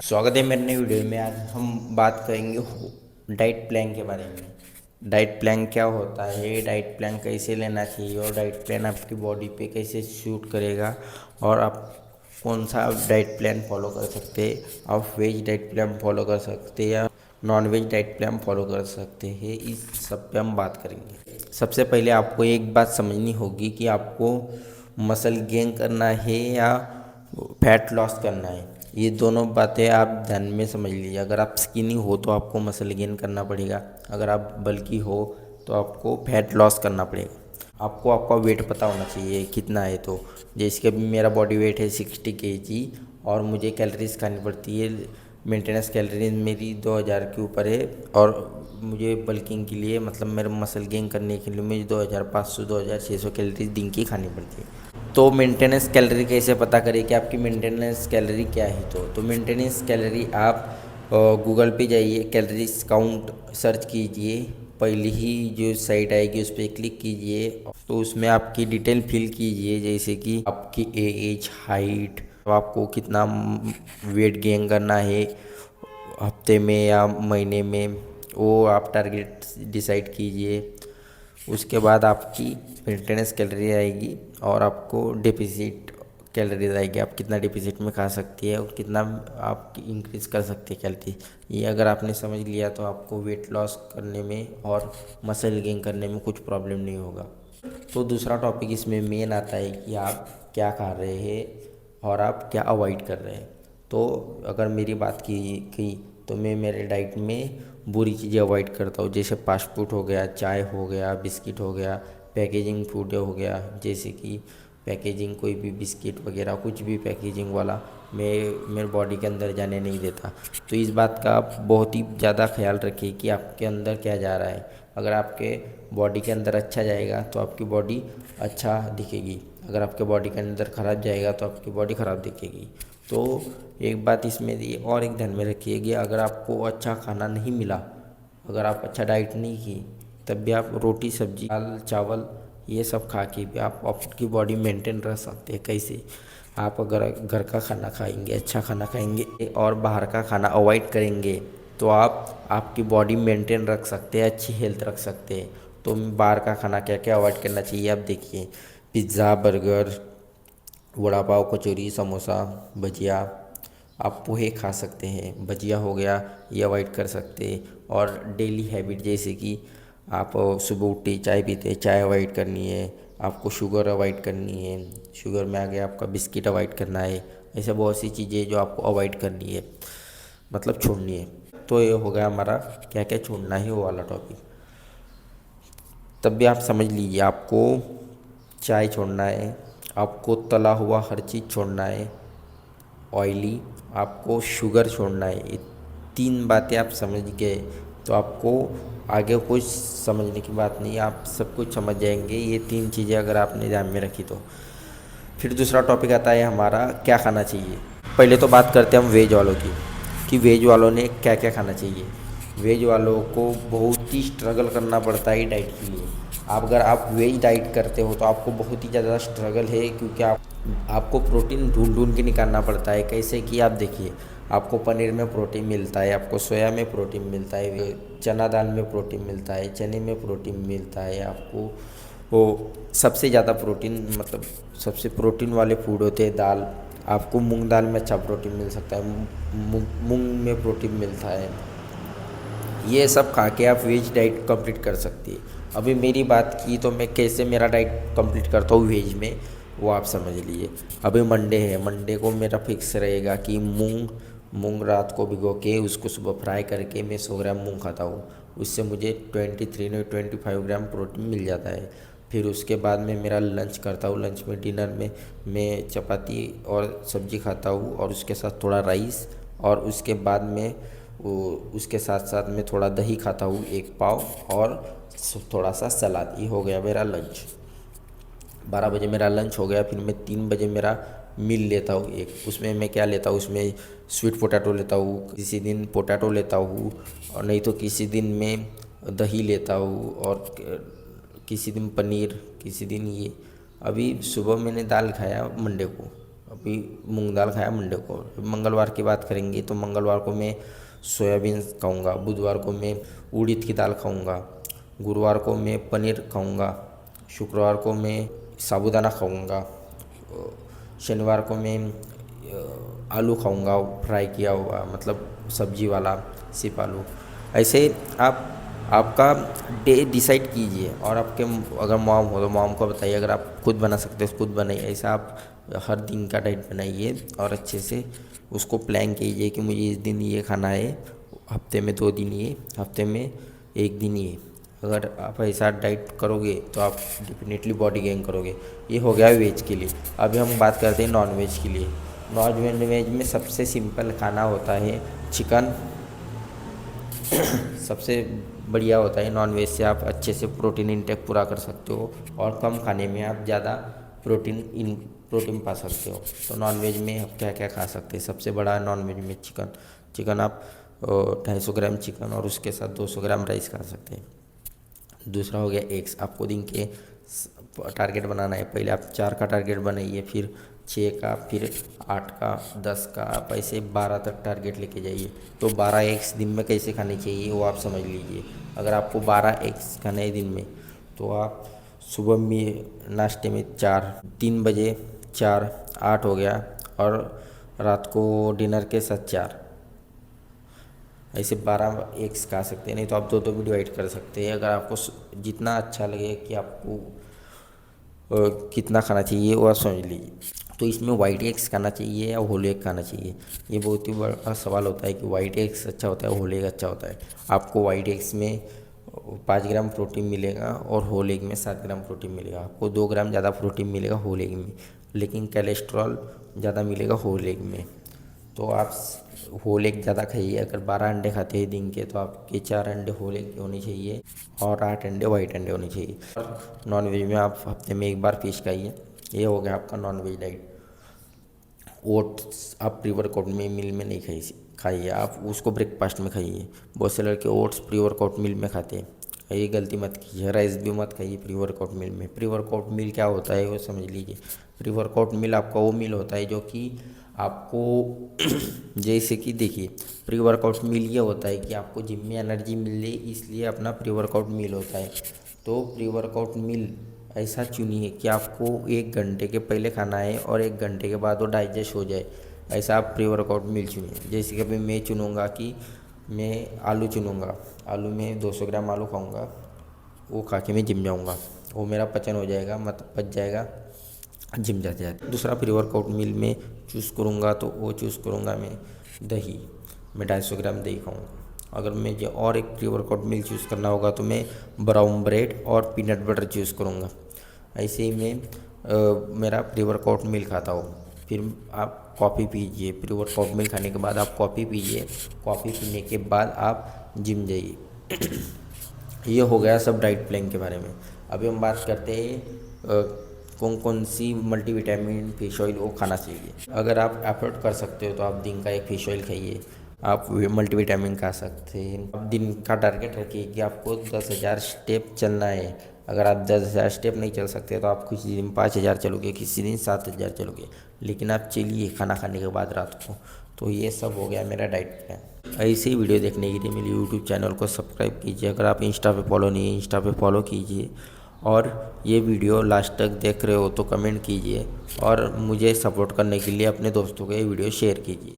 स्वागत है मेरे नई वीडियो में। आज हम बात करेंगे डाइट प्लान के बारे में। डाइट प्लान क्या होता है, डाइट प्लान कैसे लेना चाहिए और डाइट प्लान आपकी बॉडी पे कैसे सूट करेगा और आप कौन सा डाइट प्लान फॉलो कर सकते हैं। आप वेज डाइट प्लान फॉलो कर सकते हैं या non veg diet plan follow कर सकते हैं, इस सब पे हम बात करेंगे। सबसे पहले आपको एक बात समझनी होगी कि आपको मसल गेन करना है या फैट लॉस करना है। ये दोनों बातें आप ध्यान में समझ लीजिए। अगर आप स्किनी हो तो आपको मसल गेन करना पड़ेगा, अगर आप बल्की हो तो आपको फैट लॉस करना पड़ेगा। आपको आपका वेट पता होना चाहिए कितना है। तो जैसे कि अभी मेरा बॉडी वेट है 60 kg और मुझे कैलोरीज खानी पड़ती है। मेंटेनेंस कैलोरीज मेरी 2000 के ऊपर है और मुझे बल्किंग के लिए मतलब मेरे मसल गेन करने के लिए मुझे 2500 2600 कैलोरीज दिन की खानी पड़ती है। तो मेंटेनेंस कैलोरी कैसे पता करें कि आपकी मेंटेनेंस कैलोरी क्या है। तो मेंटेनेंस कैलोरी आप गूगल पे जाइए, कैलोरीज काउंट सर्च कीजिए, पहली ही जो साइट आएगी उस पर क्लिक कीजिए। तो उसमें आपकी डिटेल फिल कीजिए, जैसे कि आपकी एज, हाइट, तो आपको कितना वेट गेन करना है हफ्ते में या महीने में, वो आप टारगेट डिसाइड कीजिए। उसके बाद आपकी मेंटेनेंस कैलोरी आएगी और आपको डिफिसिट कैलोरीज आएगी। आप कितना डिफिसिट में खा सकती है और कितना आप इंक्रीज कर सकती है कैलोरी। ये अगर आपने समझ लिया तो आपको वेट लॉस करने में और मसल गेन करने में कुछ प्रॉब्लम नहीं होगा। तो दूसरा टॉपिक इसमें मेन आता है कि आप क्या खा रहे हैं और आप क्या अवॉइड कर रहे हैं। तो अगर मेरी बात की तो मैं मेरे डाइट में बुरी चीज़ें अवॉइड करता हूँ, जैसे फास्ट फूड हो गया, चाय हो गया, बिस्किट हो गया, पैकेजिंग फूड हो गया, जैसे कि पैकेजिंग कोई भी बिस्किट वगैरह कुछ भी पैकेजिंग वाला मैं मेरे बॉडी के अंदर जाने नहीं देता। तो इस बात का आप बहुत ही ज़्यादा ख्याल रखिए कि आपके अंदर क्या जा रहा है। अगर आपके बॉडी के अंदर अच्छा जाएगा तो आपकी बॉडी अच्छा दिखेगी, अगर आपके बॉडी के अंदर ख़राब जाएगा तो आपकी बॉडी ख़राब दिखेगी। तो एक बात इसमें ये और एक ध्यान में रखिए कि अगर आपको अच्छा खाना नहीं मिला, अगर आप अच्छा डाइट नहीं की, तब भी आप रोटी सब्जी दाल चावल ये सब खा के भी आप आपकी बॉडी मेंटेन रख सकते हैं। कैसे? आप अगर घर का खाना खाएंगे, अच्छा खाना खाएंगे और बाहर का खाना अवॉइड करेंगे तो आप आपकी बॉडी मेंटेन रख सकते हैं, अच्छी हेल्थ रख सकते हैं। तो बाहर का खाना क्या क्या अवॉइड करना चाहिए आप देखिए। पिज़्ज़ा, बर्गर, वड़ा पाव, कचौरी, समोसा, भजिया। आप पोहे खा सकते हैं, भजिया हो गया ये अवॉइड कर सकते हैं। और डेली हैबिट जैसे कि आप सुबह उठते चाय पीते, चाय अवॉइड करनी है। आपको शुगर अवॉइड करनी है, शुगर में आ गया आपका बिस्किट अवॉइड करना है। ऐसे बहुत सी चीज़ें जो आपको अवॉइड करनी है, मतलब छोड़नी है। तो ये हो गया हमारा क्या क्या छोड़ना है वो वाला टॉपिक। तब भी आप समझ लीजिए, आपको चाय छोड़ना है, आपको तला हुआ हर चीज़ छोड़ना है, ऑयली, आपको शुगर छोड़ना है। ये तीन बातें आप समझ गए तो आपको आगे कुछ समझने की बात नहीं, आप सब कुछ समझ जाएंगे। ये तीन चीज़ें अगर आपने ध्यान में रखी तो फिर दूसरा टॉपिक आता है हमारा क्या खाना चाहिए। पहले तो बात करते हैं हम वेज वालों की कि वेज वालों ने क्या क्या खाना चाहिए। वेज वालों को बहुत ही स्ट्रगल करना पड़ता है डाइट के लिए। आप अगर आप वेज डाइट करते हो तो आपको बहुत ही ज़्यादा स्ट्रगल है, क्योंकि आपको प्रोटीन ढूंढ ढूंढ के निकालना पड़ता है। कैसे कि आप देखिए, आपको पनीर में प्रोटीन मिलता है, आपको सोया में प्रोटीन मिलता है, चना दाल में प्रोटीन मिलता है, चने में प्रोटीन मिलता है। आपको वो सबसे ज़्यादा प्रोटीन मतलब सबसे प्रोटीन वाले फूड होते हैं दाल। आपको मूंग दाल में अच्छा प्रोटीन मिल सकता है, मूंग में प्रोटीन मिलता है। ये सब खा के आप वेज डाइट कंप्लीट कर सकती है। अभी मेरी बात की तो मैं कैसे मेरा डाइट कंप्लीट करता हूँ वेज में, वो आप समझ लीजिए। अभी मंडे है, मंडे को मेरा फिक्स रहेगा कि मूंग मूंग रात को भिगो के उसको सुबह फ्राई करके मैं 100 ग्राम मूंग खाता हूँ। उससे मुझे 23 नहीं 25 ग्राम प्रोटीन मिल जाता है। फिर उसके बाद में मेरा लंच करता हूँ, लंच में डिनर में मैं चपाती और सब्जी खाता हूँ और उसके साथ थोड़ा राइस, और उसके बाद में वो उसके साथ साथ मैं थोड़ा दही खाता हूँ 1 पाव और थोड़ा सा सलाद। ये हो गया मेरा लंच। 12 बजे मेरा लंच हो गया। फिर मैं 3 बजे मेरा मील लेता हूँ एक। उसमें मैं क्या लेता हूँ, उसमें स्वीट पोटैटो लेता हूँ, किसी दिन पोटैटो लेता हूँ, और नहीं तो किसी दिन मैं दही लेता हूँ, और किसी दिन पनीर, किसी दिन ये। अभी सुबह मैंने दाल खाया मंडे को, अभी मूंग दाल खाया मंडे को। मंगलवार की बात करेंगे तो मंगलवार को मैं सोयाबीन खाऊंगा, बुधवार को मैं उड़द की दाल खाऊंगा, गुरुवार को मैं पनीर खाऊंगा, शुक्रवार को मैं साबूदाना खाऊंगा, शनिवार को मैं आलू खाऊंगा फ्राई किया हुआ, मतलब सब्जी वाला सिर्फ आलू। ऐसे आप आपका डे डिसाइड कीजिए, और आपके अगर मॉम हो तो मॉम को बताइए, अगर आप खुद बना सकते हो खुद बनाइए। ऐसा आप हर दिन का डाइट बनाइए और अच्छे से उसको प्लान कीजिए कि मुझे इस दिन ये खाना है, हफ्ते में 2 दिन ये, हफ्ते में 1 दिन ये। अगर आप ऐसा डाइट करोगे तो आप डेफिनेटली बॉडी गेन करोगे। ये हो गया वेज के लिए। अभी हम बात करते हैं नॉन वेज के लिए। नॉन वेज में सबसे सिंपल खाना होता है चिकन। सबसे बढ़िया होता है नॉन वेज से आप अच्छे से प्रोटीन इंटेक पूरा कर सकते हो, और कम खाने में आप ज़्यादा प्रोटीन पा सकते हो। तो नॉन वेज में आप क्या क्या खा सकते हैं? सबसे बड़ा नॉन वेज में चिकन आप 250 ग्राम चिकन और उसके साथ 200 ग्राम राइस खा सकते हैं। दूसरा हो गया एग्स। आपको दिन के टारगेट बनाना है। पहले आप 4 का टारगेट बनाइए, फिर 6 का, फिर 8 का, 10 का, आप ऐसे 12 तक टारगेट लेके जाइए। तो 12 एग्स दिन में कैसे खाने चाहिए वो आप समझ लीजिए। अगर आपको 12 एग्स खाने हैं दिन में, तो आप सुबह में नाश्ते में 4, 3 बजे 4, 8 हो गया, और रात को डिनर के साथ 4, ऐसे 12 एग्स खा सकते हैं। नहीं तो आप 2 में डिवाइड कर सकते हैं। अगर आपको जितना अच्छा लगे कि आपको कितना खाना चाहिए वो आप समझ लीजिए। तो इसमें वाइट एग्स खाना चाहिए या होल एग खाना चाहिए, ये बहुत ही बड़ा सवाल होता है कि वाइट एग्स अच्छा होता है होल एग अच्छा होता है। आपको वाइट एग्स में 5 ग्राम प्रोटीन मिलेगा और होल एग में 7 ग्राम प्रोटीन मिलेगा। आपको 2 ग्राम ज़्यादा प्रोटीन मिलेगा होल एग में, लेकिन कोलेस्ट्रॉल ज़्यादा मिलेगा होल एग में। तो आप होल एग ज़्यादा खाइए। अगर 12 अंडे खाते हैं दिन के, तो आपके 4 अंडे होल एग के होने चाहिए और 8 अंडे वाइट अंडे होने चाहिए। और नॉन वेज में आप हफ्ते में 1 बार फिश खाइए। ये हो गया आपका नॉन वेज डाइट। ओट्स आप प्री वर्कआउट में मील में नहीं खाइए, आप उसको ब्रेकफास्ट में खाइए। बहुत से लड़के ओट्स प्री वर्कआउट मील में खाते हैं, ये गलती मत कीजिए। राइस भी मत खाइए प्री वर्कआउट मील में। प्री वर्कआउट मील क्या होता है वो समझ लीजिए। प्री वर्कआउट मील आपका वो मील होता है जो कि आपको जैसे कि देखिए, प्री वर्कआउट मील ये होता है कि आपको जिम में एनर्जी मिले, इसलिए अपना प्री वर्कआउट मील होता है। तो प्री वर्कआउट मील ऐसा चुनिए कि आपको 1 घंटे के पहले खाना है और 1 घंटे के बाद वो डाइजेस्ट हो जाए। ऐसा आप प्री वर्कआउट मील चुनिए। जैसे कि अभी मैं चुनूँगा कि मैं आलू चुनूँगा, आलू में 200 ग्राम आलू खाऊँगा, वो खा के मैं जिम जाऊँगा, वो मेरा पचन हो जाएगा, मतलब पच जाएगा जिम जाते जाते। दूसरा प्री वर्कआउट मील में चूज़ करूँगा तो वो चूज़ करूँगा मैं दही, मैं 250 ग्राम दही खाऊँगा। अगर मुझे और एक प्री वर्कआउट मील चूज़ करना होगा तो मैं ब्राउन ब्रेड और पीनट बटर चूज़ करूँगा। ऐसे ही मैं मेरा प्री वर्कआउट मील खाता हूँ। फिर आप कॉफ़ी पीजिए। प्री वर्कआउट मील खाने के बाद आप कॉफ़ी पीजिए। कॉफ़ी पीने के बाद आप जिम जाइए। ये हो गया सब डाइट प्लान के बारे में। अभी हम बात करते हैं कौन कौन सी मल्टीविटामिन फिश ऑयल वो खाना चाहिए। अगर आप एफर्ट कर सकते हो तो आप दिन का 1 फिश ऑयल खाइए। आप मल्टीविटामिन खा सकते हैं। आप दिन का टारगेट रखिए कि आपको 10,000 स्टेप चलना है। अगर आप 10,000 स्टेप नहीं चल सकते तो आप किसी दिन 5,000 चलोगे, किसी दिन 7,000 चलोगे, लेकिन आप चलिए खाना खाने के बाद रात को। तो ये सब हो गया मेरा डाइट प्लान। ऐसे ही वीडियो देखने के लिए मेरे यूट्यूब चैनल को सब्सक्राइब कीजिए। अगर आप इंस्टा पे फॉलो नहीं है, इंस्टा पे फॉलो कीजिए। और ये वीडियो लास्ट तक देख रहे हो तो कमेंट कीजिए, और मुझे सपोर्ट करने के लिए अपने दोस्तों को ये वीडियो शेयर कीजिए।